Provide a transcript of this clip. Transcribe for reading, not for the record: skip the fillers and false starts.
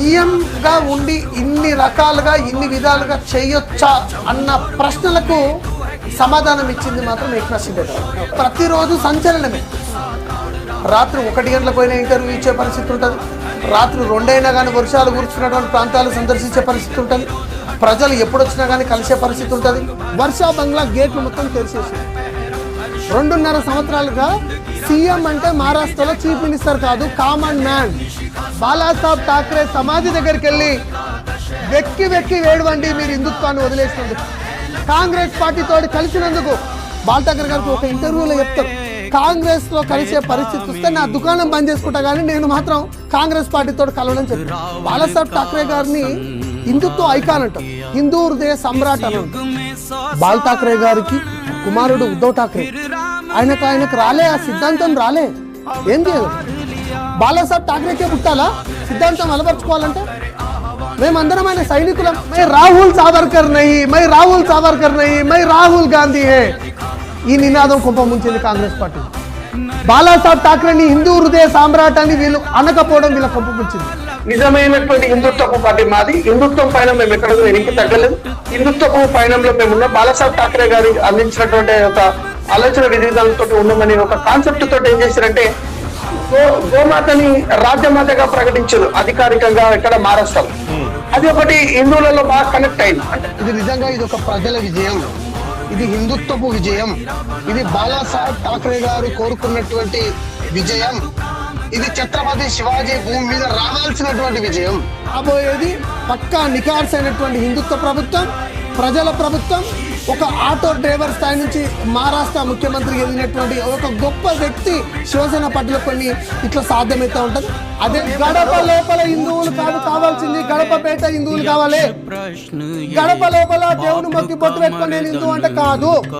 సీఎంగా ఉండి ఇన్ని రకాలుగా ఇన్ని విధాలుగా చేయొచ్చా అన్న ప్రశ్నలకు సమాధానం ఇచ్చింది మాత్రం ఏక్నాథ్ షిండే గారు. ప్రతిరోజు సంచలనమే. రాత్రి 1 గంటలకు పోయిన ఇంటర్వ్యూ ఇచ్చే పరిస్థితి ఉంటుంది, రాత్రి 2 అయినా కానీ వర్షాలు కురుస్తున్నటువంటి ప్రాంతాలు సందర్శించే పరిస్థితి ఉంటుంది, ప్రజలు ఎప్పుడు వచ్చినా కానీ కలిసే పరిస్థితి ఉంటుంది. వర్షా బంగ్లా గేట్లు మొత్తం తెరిచేసి 2.5 సంవత్సరాలుగా సీఎం అంటే మహారాష్ట్రలో చీఫ్ మినిస్టర్ కాదు, కామన్ మ్యాన్. బాలాసాహెబ్ ఠాక్రే సమాధి దగ్గరికి వెళ్ళి వెక్కి వెక్కి వేడవండి మీరు హిందుత్వాన్ని వదిలేసినందుకు, కాంగ్రెస్ పార్టీతో కలిసినందుకు. బాల్ ఠాక్రే గారికి ఒక ఇంటర్వ్యూలో చెప్తారు, కాంగ్రెస్ లో కలిసే పరిస్థితి వస్తే నా దుకాణం బంద్ చేసుకుంటా కానీ నేను మాత్రం కాంగ్రెస్ పార్టీతో కలవడం చెప్పారు. బాలాసాహెబ్ ఠాక్రే గారిని హిందుత్వ ఐకాన్ అంటారు, హిందూ హృదయ సమ్రాట్ అని. బాల్ ఠాక్రే గారికి కుమారుడు ఉద్ధవ్ ఠాక్రే, ఆయనకు రాలే ఆ సిద్ధాంతం, రాలే. ఏం చేయదు, బాలాసాహెబ్ ఠాక్రేకే పుట్టాలా సిద్ధాంతం అలవర్చుకోవాలంటే? మేమందరం ఆయన సైనికులం. My Rahul Savarkar Nahi, my Rahul Savarkar Nahi, my Rahul Gandhi హే. ఈ నినాదం కుంప ముంచింది కాంగ్రెస్ పార్టీ. బాలాసాహెబ్ ఠాక్రేని హిందూ హృదయ సామ్రాట్ అని వీళ్ళు అనకపోవడం వీళ్ళ కుంప ముంచింది. నిజమైనటువంటి హిందుత్వపు పార్టీ మాది. హిందుత్వం పైన మేము ఎక్కడ వెనక్కి తగ్గలేదు. హిందుత్వపు పయనంలో మేమున్న బాలాసాహెబ్ ఠాక్రే గారు అందించినటువంటి ఒక ఆలోచన విధానాలతో ఉండమని ఒక కాన్సెప్ట్ తోటి ఏం చేశారంటే గోమాతని రాజ్యమాతగా ప్రకటించారు అధికారికంగా ఇక్కడ మహారాష్ట్రలో. అది ఒకటి హిందువులలో బాగా కనెక్ట్ అయింది. ఇది నిజంగా ఇది ఒక ప్రజల విజయం, ఇది హిందుత్వపు విజయం, ఇది బాలాసాహెబ్ ఠాక్రే గారు కోరుకున్నటువంటి విజయం, ఇది ఛత్రపతి శివాజీ భూమి మీద రావాల్సినటువంటి విజయం. రాబోయేది పక్కా నికార్స్ అయినటువంటి హిందుత్వ ప్రభుత్వం, ప్రజల ప్రభుత్వం. ఒక ఆటో డ్రైవర్ స్థాయి నుంచి మహారాష్ట్ర ముఖ్యమంత్రి ఎదిగినటువంటి ఒక గొప్ప వ్యక్తి శివసేన పార్టీలో కొన్ని ఇట్లా సాధ్యమైతే ఉంటుంది. అదే గడప లోపల హిందువులు కావాల్సింది, గడప బయట హిందువులు కావాలి. గడప లోపల దేవుని మొక్కి బొట్టు పెట్టుకొని నేను హిందువు అంటే కాదు.